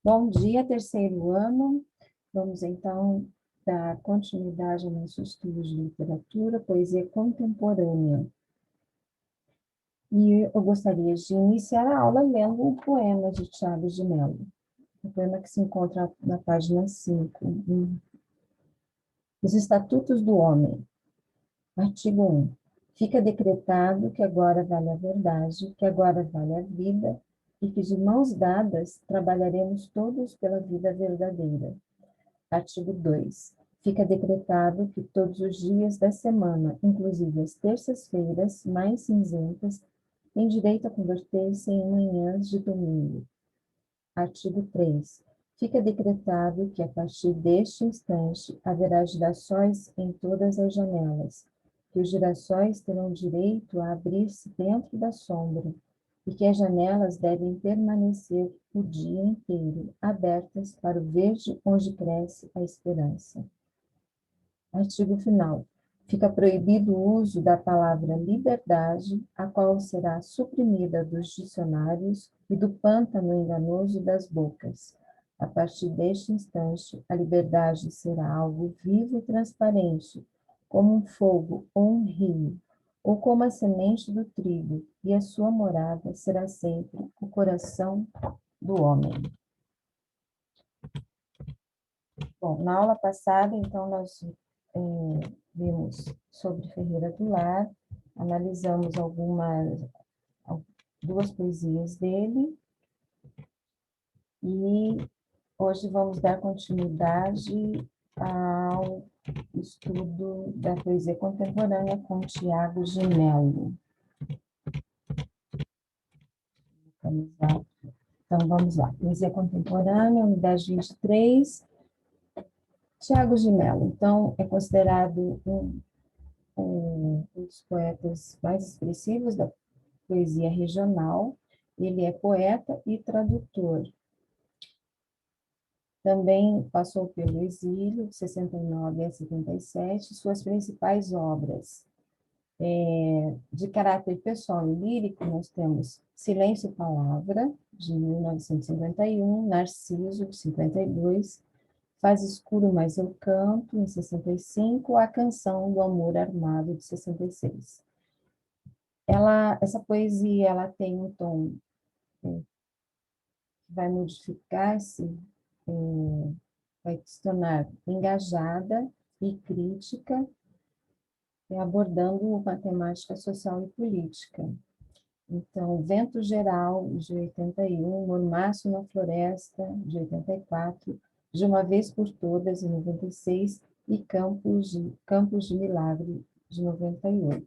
Bom dia, terceiro ano. Vamos então dar continuidade ao nosso estudo de literatura, poesia contemporânea. E eu gostaria de iniciar a aula lendo um poema de Tiago de Mello. Um poema que se encontra na página 5. Os Estatutos do Homem. Artigo 1. Fica decretado que agora vale a verdade, que agora vale a vida, e que de mãos dadas trabalharemos todos pela vida verdadeira. Artigo 2. Fica decretado que todos os dias da semana, inclusive as terças-feiras mais cinzentas, têm direito a converter-se em manhãs de domingo. Artigo 3. Fica decretado que, a partir deste instante, haverá girassóis em todas as janelas, que os girassóis terão direito a abrir-se dentro da sombra, e que as janelas devem permanecer o dia inteiro abertas para o verde onde cresce a esperança. Artigo final. Fica proibido o uso da palavra liberdade, a qual será suprimida dos dicionários e do pântano enganoso das bocas. A partir deste instante, a liberdade será algo vivo e transparente, como um fogo ou um rio, ou como a semente do trigo, e a sua morada será sempre o coração do homem. Bom, na aula passada, então, nós vimos sobre Ferreira do Lar, analisamos duas poesias dele, e hoje vamos dar continuidade ao estudo da poesia contemporânea com Tiago de Mello. Então, vamos lá. Poesia contemporânea, unidade 23, Tiago de Mello. Então, é considerado um dos poetas mais expressivos da poesia regional. Ele é poeta e tradutor. Também passou pelo exílio, de 69 a 77, suas principais obras. De caráter pessoal e lírico, nós temos Silêncio e Palavra, de 1951, Narciso, de 52, Faz Escuro, Mas Eu Canto, em 65, A Canção do Amor Armado, de 66. Essa poesia ela tem um tom que vai modificar-se, vai se tornar engajada e crítica, abordando uma temática social e política. Então, Vento Geral, de 81, Mormaço na Floresta, de 84, De Uma Vez por Todas, de 96, e Campos de Milagre, de 98.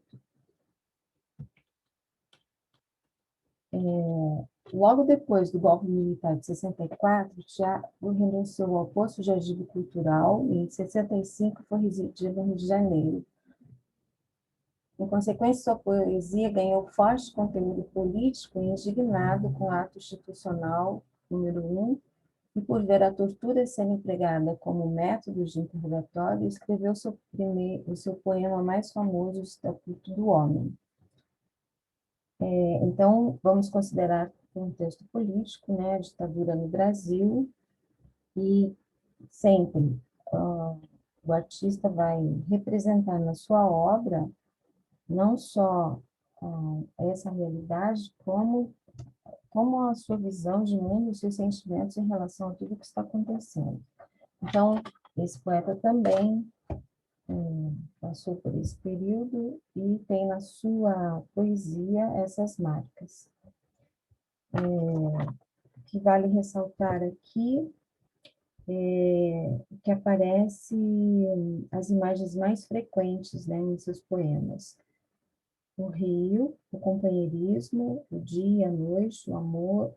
Logo depois do golpe militar de 64, Tiago renunciou ao posto de agente cultural e, em 65, foi residir no Rio de Janeiro. Em consequência, sua poesia ganhou forte conteúdo político e indignado com o ato institucional número 1, e por ver a tortura sendo empregada como método de interrogatório, escreveu o seu poema mais famoso, O Estatuto do Homem. Então, vamos considerar um texto político, né, a ditadura no Brasil, e sempre o artista vai representar na sua obra não só essa realidade, como a sua visão de mundo, os seus sentimentos em relação a tudo que está acontecendo. Então, esse poeta também passou por esse período e tem na sua poesia essas marcas. Que vale ressaltar aqui que aparece as imagens mais frequentes, né, em seus poemas. O rio, o companheirismo, o dia, a noite, o amor,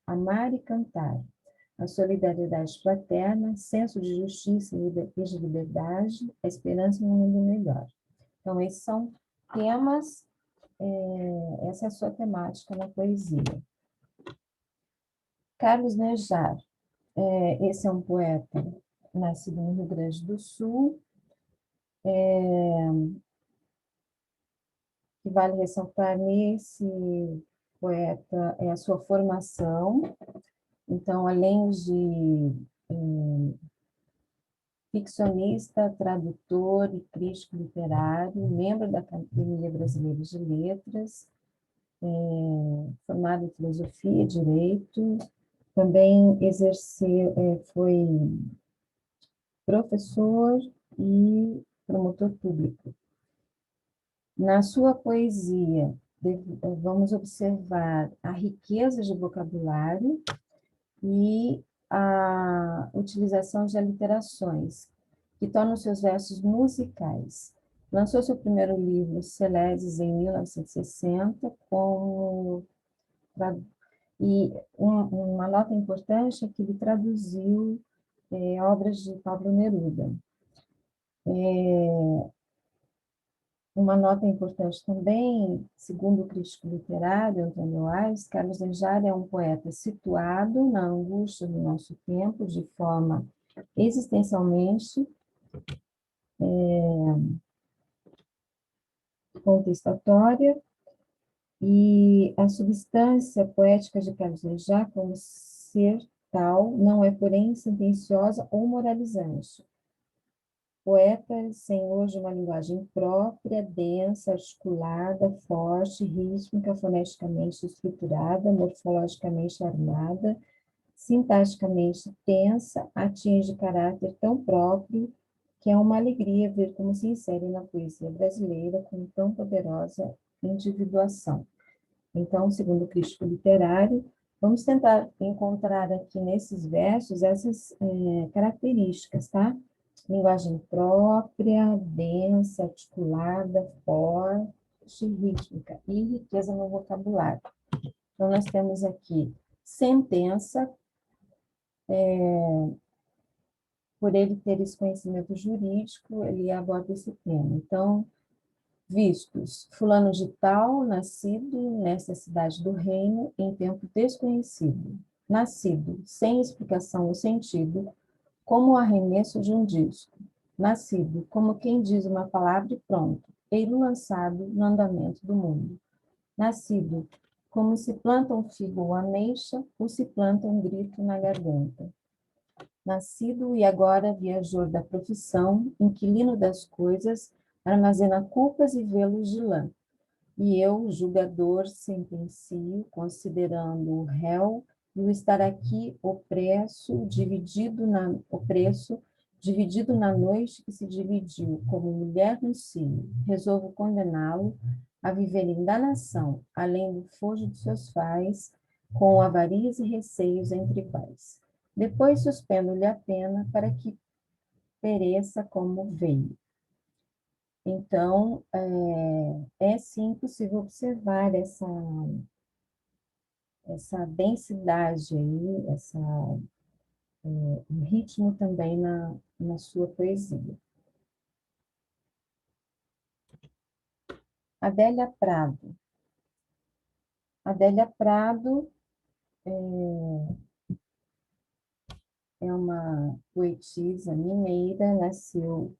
amar e cantar, a solidariedade fraterna, senso de justiça e de liberdade, a esperança em um mundo melhor. Então, esses são temas, essa é a sua temática na poesia. Carlos Nejar, esse é um poeta nascido no Rio Grande do Sul, que vale ressaltar nesse poeta é a sua formação. Então, além de ficcionista, tradutor e crítico literário, membro da Academia Brasileira de Letras, formado em filosofia e direito, também exerceu, foi professor e promotor público. Na sua poesia, vamos observar a riqueza de vocabulário e a utilização de aliterações, que tornam seus versos musicais. Lançou seu primeiro livro, Selesis, em 1960, e uma nota importante é que ele traduziu obras de Pablo Neruda. Uma nota importante também, segundo o crítico literário Antônio Aires, Carlos Nejar é um poeta situado na angústia do nosso tempo, de forma existencialmente contestatória, e a substância poética de Carlos Nejar, como ser tal, não é, porém, sentenciosa ou moralizante. Poeta senhor de uma linguagem própria, densa, articulada, forte, rítmica, foneticamente estruturada, morfologicamente armada, sintaticamente tensa, atinge caráter tão próprio que é uma alegria ver como se insere na poesia brasileira com tão poderosa individuação. Então, segundo o crítico literário, vamos tentar encontrar aqui nesses versos essas características, tá? Linguagem própria, densa, articulada, forte, rítmica e riqueza no vocabulário. Então, nós temos aqui sentença, por ele ter esse conhecimento jurídico, ele aborda esse tema. Então, vistos, fulano de tal, nascido nessa cidade do reino, em tempo desconhecido. Nascido, sem explicação ou sentido, como o arremesso de um disco. Nascido, como quem diz uma palavra e pronto, eiro lançado no andamento do mundo. Nascido, como se planta um figo ou ameixa, ou se planta um grito na garganta. Nascido e agora viajor da profissão, inquilino das coisas, armazena culpas e velos de lã. E eu, julgador, sentencio, considerando o réu e o estar aqui dividido na noite que se dividiu, como mulher no cio, resolvo condená-lo a viver em danação, além do fojo de seus pais, com avarias e receios entre pais. Depois suspendo-lhe a pena para que pereça como veio. Então, sim possível observar essa densidade aí, um ritmo também na sua poesia. Adélia Prado. Adélia Prado é uma poetisa mineira, nasceu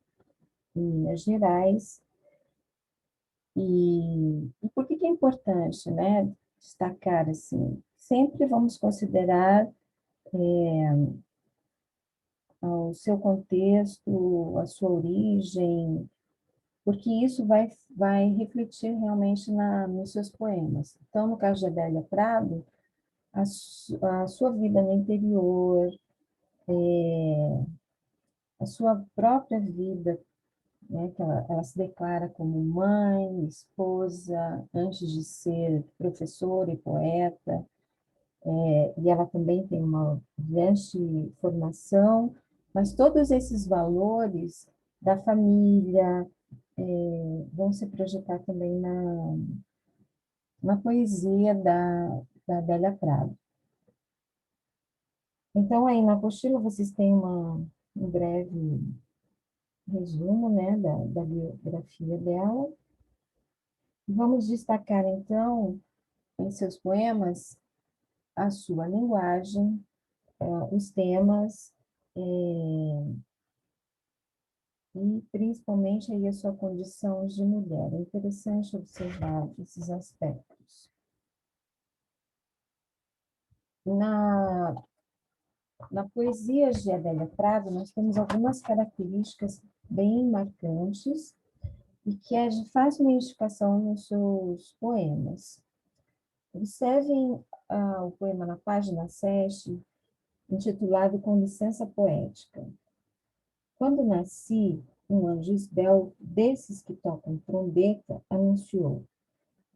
em Minas Gerais. E por que é importante, né, destacar assim? Sempre vamos considerar o seu contexto, a sua origem, porque isso vai refletir realmente nos seus poemas. Então, no caso de Adélia Prado, a sua vida no interior, a sua própria vida, né, que ela se declara como mãe, esposa, antes de ser professora e poeta, e ela também tem uma brilhante formação, mas todos esses valores da família vão se projetar também na poesia da Adélia Prado. Então, aí na apostila vocês têm um breve resumo, né, da biografia dela. Vamos destacar, então, em seus poemas, a sua linguagem, os temas, e principalmente aí a sua condição de mulher. É interessante observar esses aspectos. Na poesia de Adélia Prado, nós temos algumas características bem marcantes e que é de fácil identificação nos seus poemas. Observem o poema na página 7, intitulado Com Licença Poética. Quando nasci, um anjo esbelto, desses que tocam trombeta, anunciou: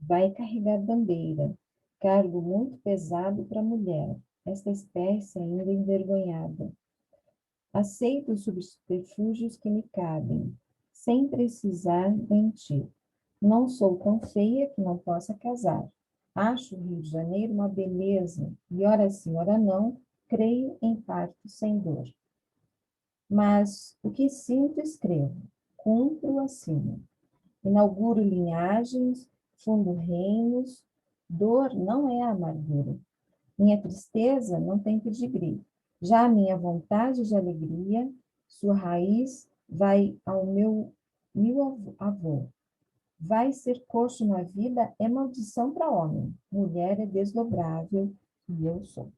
vai carregar bandeira, cargo muito pesado para a mulher, esta espécie ainda envergonhada. Aceito os subterfúgios que me cabem, sem precisar mentir. Não sou tão feia que não possa casar. Acho o Rio de Janeiro uma beleza, e ora sim, ora não, creio em parto sem dor. Mas o que sinto, escrevo, cumpro, assino. Inauguro linhagens, fundo reinos, dor não é amargura. Minha tristeza não tem pedigree. Já a minha vontade de alegria, sua raiz vai ao meu avô. Vai ser coxo na vida é maldição para homem. Mulher é desdobrável e eu sou.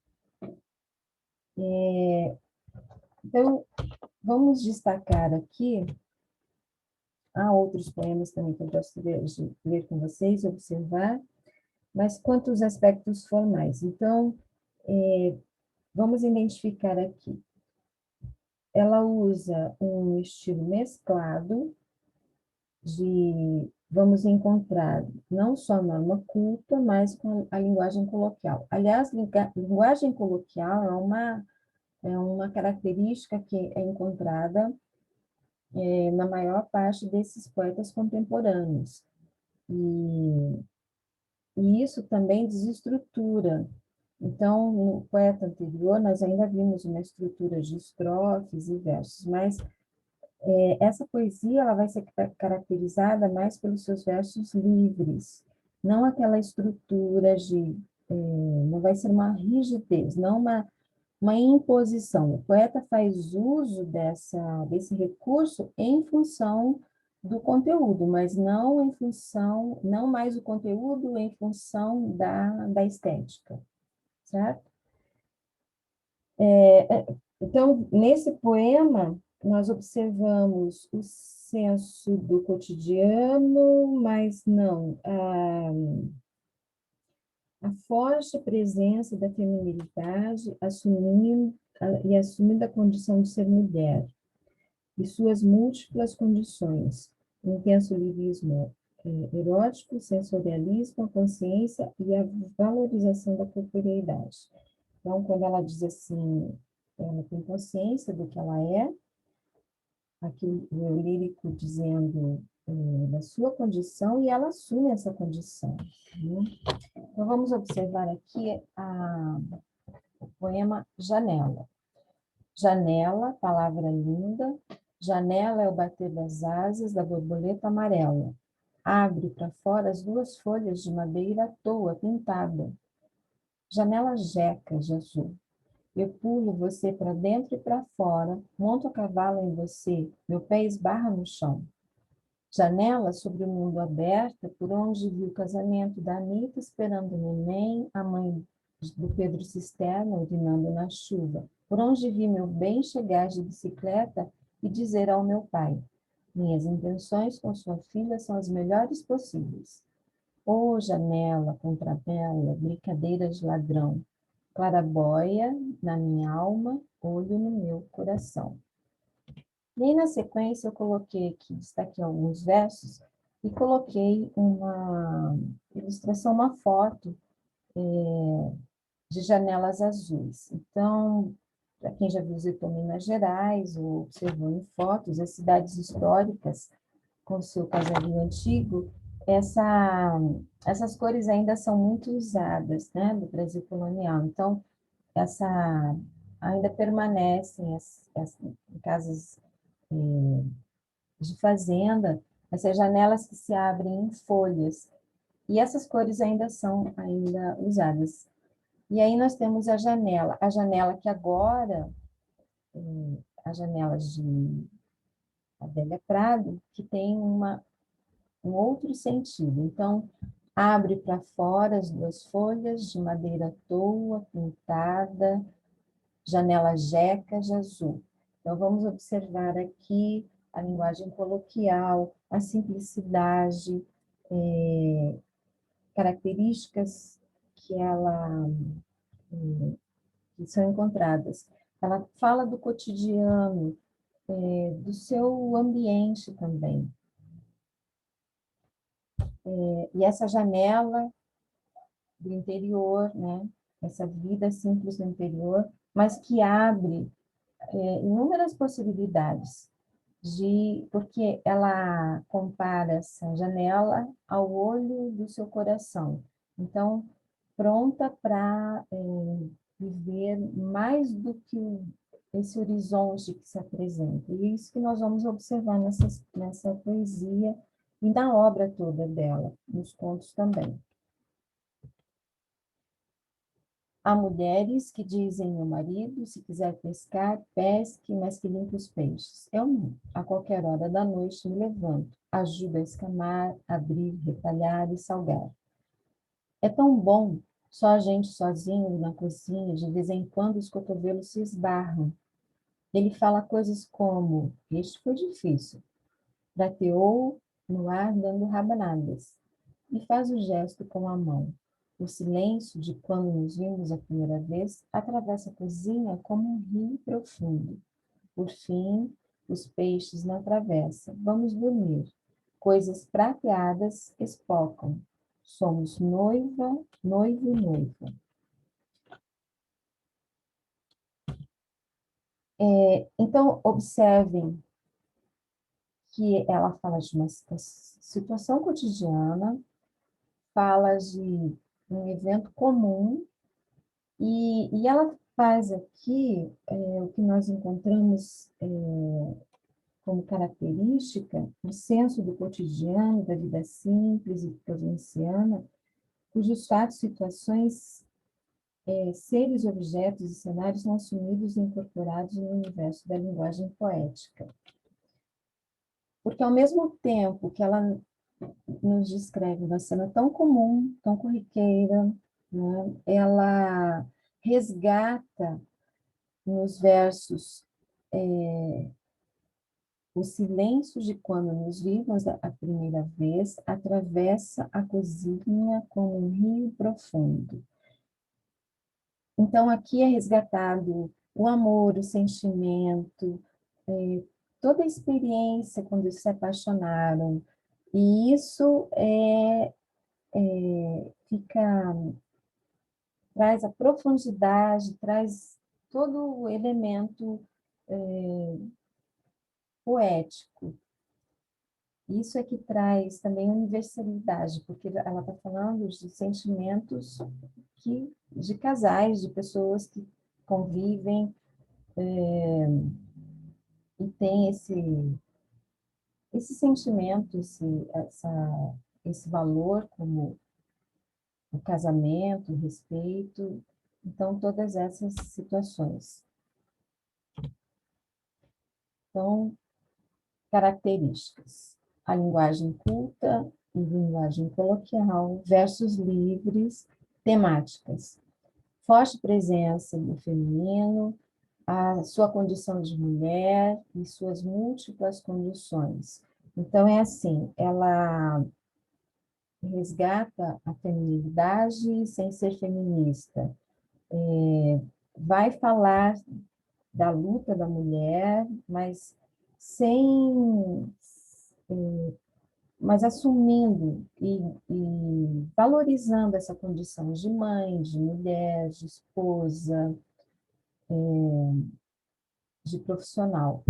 Então, vamos destacar aqui. Há outros poemas também que eu gosto de ler com vocês, observar, mas quanto aos aspectos formais. Então, vamos identificar aqui. Ela usa um estilo mesclado vamos encontrar não só a norma culta, mas com a linguagem coloquial. Aliás, linguagem coloquial é uma característica que é encontrada na maior parte desses poetas contemporâneos. E isso também desestrutura. Então, no poeta anterior, nós ainda vimos uma estrutura de estrofes e versos, mas essa poesia ela vai ser caracterizada mais pelos seus versos livres, não aquela estrutura não vai ser uma rigidez, não uma imposição. O poeta faz uso desse recurso em função do conteúdo, mas não em função, não mais o conteúdo em função da estética, certo? Então, nesse poema, nós observamos o senso do cotidiano, mas não a forte presença da feminilidade assumindo a condição de ser mulher e suas múltiplas condições, intenso lirismo erótico, sensorialismo, a consciência e a valorização da corporeidade. Então, quando ela diz assim, ela tem consciência do que ela é, aqui o lírico dizendo da sua condição, e ela assume essa condição. Né? Então, vamos observar aqui o poema Janela. Janela, palavra linda, janela é o bater das asas da borboleta amarela. Abre para fora as duas folhas de madeira à toa, pintada. Janela jeca de azul. Eu pulo você para dentro e para fora, monto a cavalo em você, meu pé esbarra no chão. Janela sobre o mundo aberta, por onde vi o casamento da Anitta esperando o neném, a mãe do Pedro Cisterna urinando na chuva. Por onde vi meu bem chegar de bicicleta e dizer ao meu pai: minhas intenções com sua filha são as melhores possíveis. Ô janela, contrabela, brincadeira de ladrão, clarabóia na minha alma, olho no meu coração. E aí, na sequência, eu coloquei aqui, destaquei alguns versos e coloquei uma ilustração, uma foto de janelas azuis. Então, para quem já visitou Minas Gerais ou observou em fotos as cidades históricas com seu casario antigo, essas cores ainda são muito usadas, né, do Brasil colonial. Então, ainda permanecem as casas de fazenda, essas janelas que se abrem em folhas, e essas cores ainda são ainda usadas. E aí nós temos a janela que agora, a janela de Adélia Prado, que tem um outro sentido. Então, abre para fora as duas folhas de madeira à toa, pintada, janela jeca de azul. Então, vamos observar aqui a linguagem coloquial, a simplicidade, características que que são encontradas. Ela fala do cotidiano, do seu ambiente também. E essa janela do interior, né? Essa vida simples do interior, mas que abre inúmeras possibilidades, porque ela compara essa janela ao olho do seu coração. Então, pronta para viver mais do que esse horizonte que se apresenta. E é isso que nós vamos observar nessa poesia e na obra toda dela, nos contos também. Há mulheres que dizem ao marido, se quiser pescar, pesque, mas que limpe os peixes. Eu não. A qualquer hora da noite me levanto, ajudo a escamar, abrir, retalhar e salgar. É tão bom, só a gente sozinho na cozinha, de vez em quando os cotovelos se esbarram. Ele fala coisas como, este foi difícil, prateou no ar dando rabanadas, e faz o gesto com a mão. O silêncio de quando nos vimos a primeira vez atravessa a cozinha como um rio profundo. Por fim, os peixes na travessa. Vamos dormir. Coisas prateadas espocam. Somos noiva, noivo e noiva. Então, observem que ela fala de uma situação cotidiana, fala de um evento comum, e ela faz aqui o que nós encontramos como característica, o senso do cotidiano, da vida simples e provinciana, cujos fatos, situações, seres, objetos e cenários são assumidos e incorporados no universo da linguagem poética. Porque ao mesmo tempo que ela nos descreve uma cena tão comum, tão corriqueira, né, ela resgata nos versos o silêncio de quando nos vimos a primeira vez atravessa a cozinha como um rio profundo. Então, aqui é resgatado o amor, o sentimento, toda a experiência quando eles se apaixonaram. E isso traz a profundidade, traz todo o elemento poético. Isso é que traz também universalidade, porque ela está falando de sentimentos de casais, de pessoas que convivem e têm esse sentimento, esse valor como o casamento, o respeito. Então, todas essas situações. Então, características. A linguagem culta e linguagem coloquial, versos livres, temáticas. Forte presença do feminino, a sua condição de mulher e suas múltiplas condições. Então, é assim, ela resgata a feminilidade sem ser feminista. Vai falar da luta da mulher, sem mas assumindo e valorizando essa condição de mãe, de mulher, de esposa, de profissional.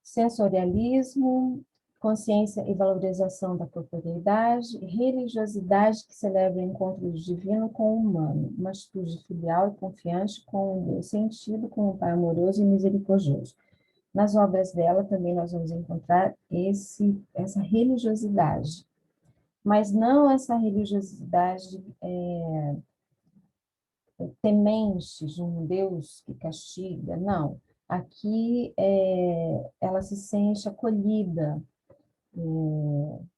Sensorialismo, consciência e valorização da corporeidade, religiosidade que celebra o encontro do divino com o humano, uma atitude filial e confiante com o Deus sentido, com o Pai amoroso e misericordioso. Nas obras dela também nós vamos encontrar essa religiosidade, mas não essa religiosidade temente de um Deus que castiga, não. Aqui ela se sente acolhida,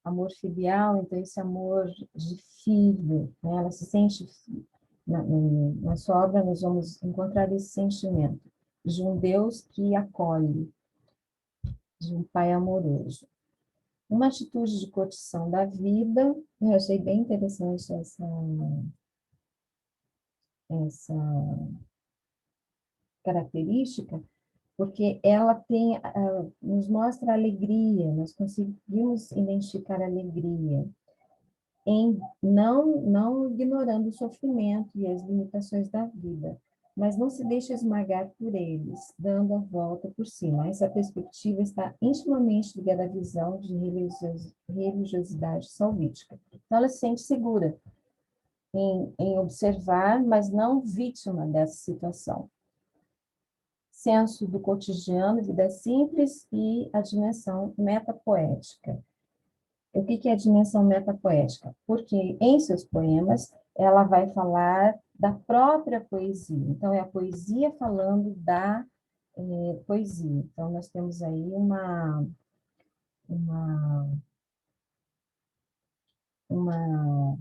amor filial, então esse amor de filho, né? Ela se sente na sua obra nós vamos encontrar esse sentimento de um Deus que acolhe, de um Pai amoroso. Uma atitude de curtição da vida, eu achei bem interessante essa característica, porque ela tem, nos mostra alegria, nós conseguimos identificar alegria, em não ignorando o sofrimento e as limitações da vida, mas não se deixa esmagar por eles, dando a volta por cima. Essa perspectiva está intimamente ligada à visão de religiosidade salvítica. Então, ela se sente segura em observar, mas não vítima dessa situação. Senso do cotidiano, vida simples e a dimensão metapoética. O que é a dimensão metapoética? Porque em seus poemas ela vai falar da própria poesia. Então, é a poesia falando da poesia. Então, nós temos aí uma, uma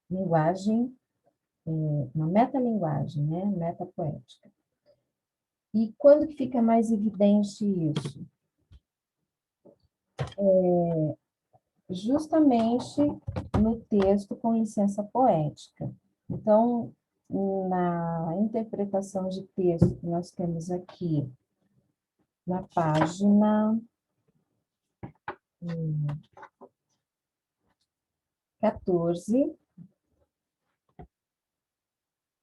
linguagem, uma metalinguagem, né? Metapoética. E quando que fica mais evidente isso? Justamente no texto com licença poética. Então, na interpretação de texto que nós temos aqui, na página 14,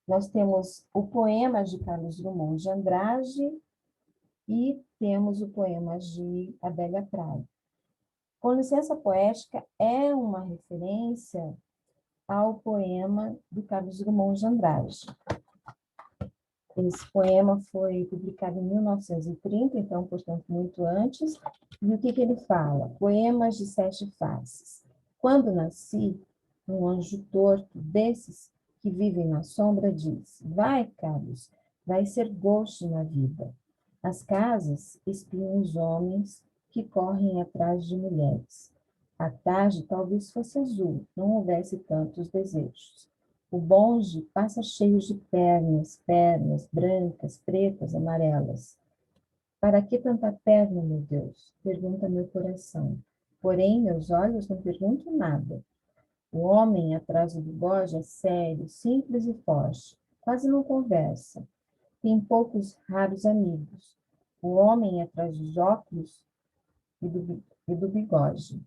nós temos o poema de Carlos Drummond de Andrade e temos o poema de Adélia Prado. Com licença poética é uma referência ao poema do Carlos Drummond de Andrade. Esse poema foi publicado em 1930, então, portanto, muito antes. E o que ele fala? Poemas de 7 faces. Quando nasci, um anjo torto desses que vivem na sombra diz: vai, Carlos, vai ser gosto na vida. As casas espiam os homens que correm atrás de mulheres. A tarde talvez fosse azul, não houvesse tantos desejos. O bonde passa cheio de pernas, brancas, pretas, amarelas. Para que tanta perna, meu Deus? Pergunta meu coração. Porém, meus olhos não perguntam nada. O homem atrás do bigode é sério, simples e forte. Quase não conversa. Tem poucos raros amigos. O homem atrás dos óculos e do bigode.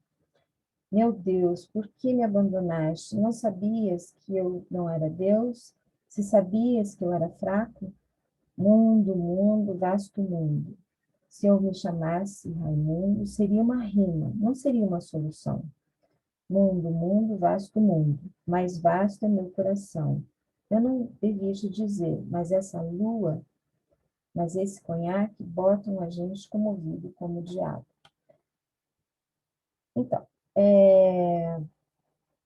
Meu Deus, por que me abandonaste? Não sabias que eu não era Deus? Se sabias que eu era fraco? Mundo, mundo, vasto mundo. Se eu me chamasse Raimundo, seria uma rima, não seria uma solução. Mundo, mundo, vasto mundo. Mais vasto é meu coração. Eu não devia te dizer, mas essa lua, mas esse conhaque botam a gente comovido como o diabo. Então,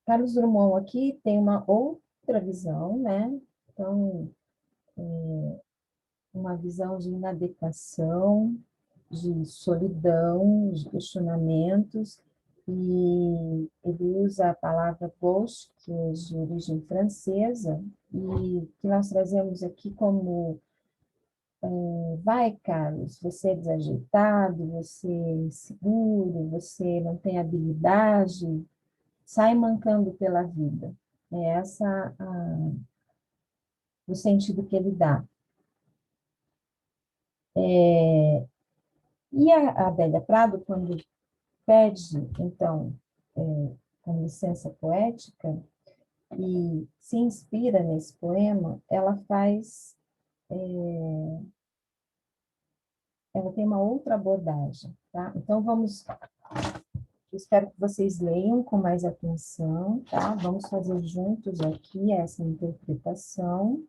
Carlos Drummond aqui tem uma outra visão, né? Então, uma visão de inadequação, de solidão, de questionamentos, e ele usa a palavra gauche, que é de origem francesa, e que nós trazemos aqui como vai, Carlos, você é desajeitado, você é inseguro, você não tem habilidade, sai mancando pela vida. É essa o sentido que ele dá. E a Adélia Prado, quando pede, então, com licença poética, e se inspira nesse poema, ela tem uma outra abordagem, tá? Então, espero que vocês leiam com mais atenção, tá? Vamos fazer juntos aqui essa interpretação.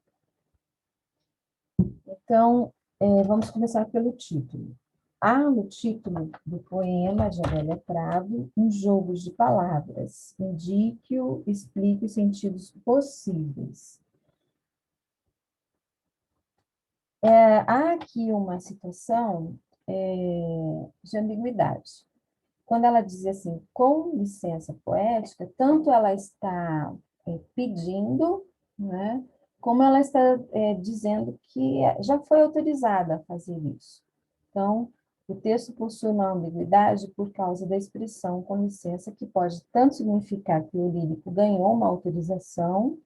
Então, vamos começar pelo título. Há no título do poema de Adélia Prado um jogo de palavras. Indique-o, explique os sentidos possíveis. Há aqui uma situação de ambiguidade. Quando ela diz assim, com licença poética, tanto ela está pedindo, né, como ela está dizendo que já foi autorizada a fazer isso. Então, o texto possui uma ambiguidade por causa da expressão com licença, que pode tanto significar que o lírico ganhou uma autorização,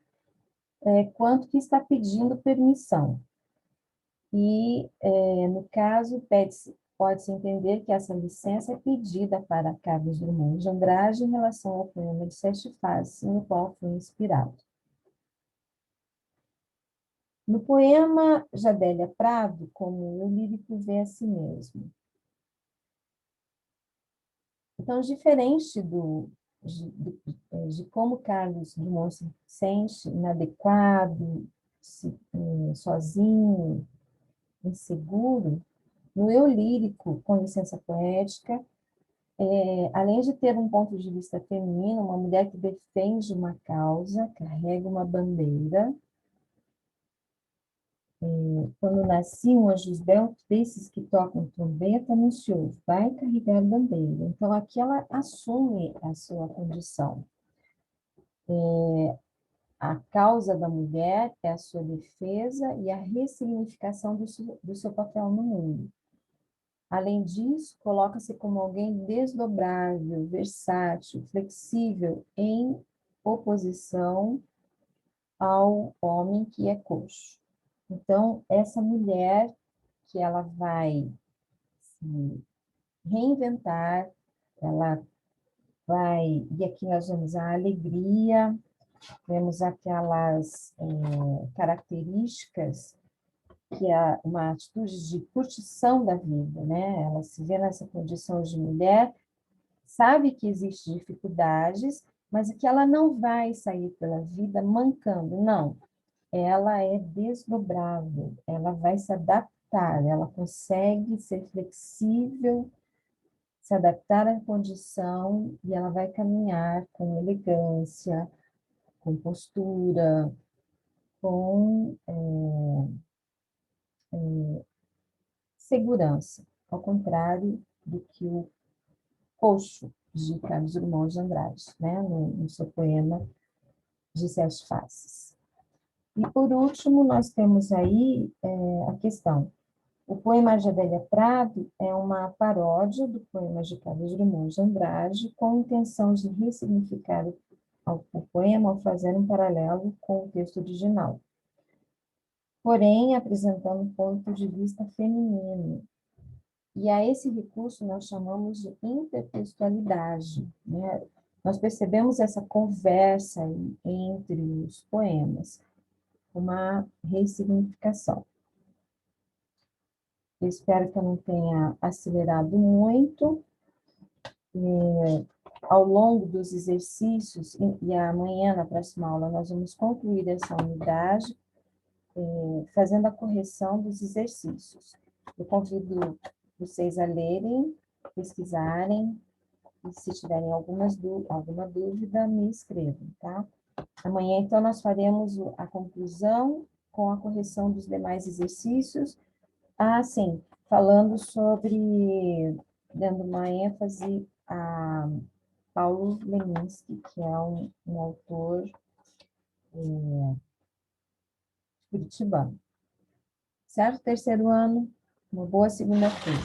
quanto que está pedindo permissão. E, no caso, pode-se entender que essa licença é pedida para Carlos Drummond de Andrade em relação ao poema de Sete Faces, no qual foi inspirado. No poema Jadélia Prado, como o lírico vê a si mesmo. Então, diferente de como Carlos Drummond se sente inadequado, sozinho, inseguro, no eu lírico, com licença poética, além de ter um ponto de vista feminino, uma mulher que defende uma causa, carrega uma bandeira. Quando nasciam anjos beltos, desses que tocam trombeta, anunciou, vai carregar a bandeira. Então, aqui ela assume a sua condição. A causa da mulher é a sua defesa e a ressignificação do seu papel no mundo. Além disso, coloca-se como alguém desdobrável, versátil, flexível, em oposição ao homem que é coxo. Então, essa mulher que ela vai se reinventar, ela vai, e aqui nós vemos a alegria, temos aquelas características que é uma atitude de curtição da vida, né? Ela se vê nessa condição de mulher, sabe que existem dificuldades, mas que ela não vai sair pela vida mancando, não. Ela é desdobrável, ela vai se adaptar, ela consegue ser flexível, se adaptar à condição e ela vai caminhar com elegância, com postura, com segurança, ao contrário do que o Coxo, de Carlos Drummond de Andrade, né, no seu poema de Sete Faces. E, por último, nós temos aí a questão. O poema de Adélia Prado é uma paródia do poema de Carlos Drummond de Andrade, com a intenção de ressignificar o poema ao fazer um paralelo com o texto original, porém apresentando um ponto de vista feminino. E a esse recurso nós chamamos de intertextualidade, né? Nós percebemos essa conversa entre os poemas, uma ressignificação. Eu espero que eu não tenha acelerado muito. Ao longo dos exercícios, e amanhã, na próxima aula, nós vamos concluir essa unidade, fazendo a correção dos exercícios. Eu convido vocês a lerem, pesquisarem, e se tiverem alguma dúvida, me escrevam, tá? Amanhã, então, nós faremos a conclusão com a correção dos demais exercícios. Sim, falando sobre, dando uma ênfase a Paulo Leminski, que é um autor curitibano. Certo? Terceiro ano, uma boa segunda-feira.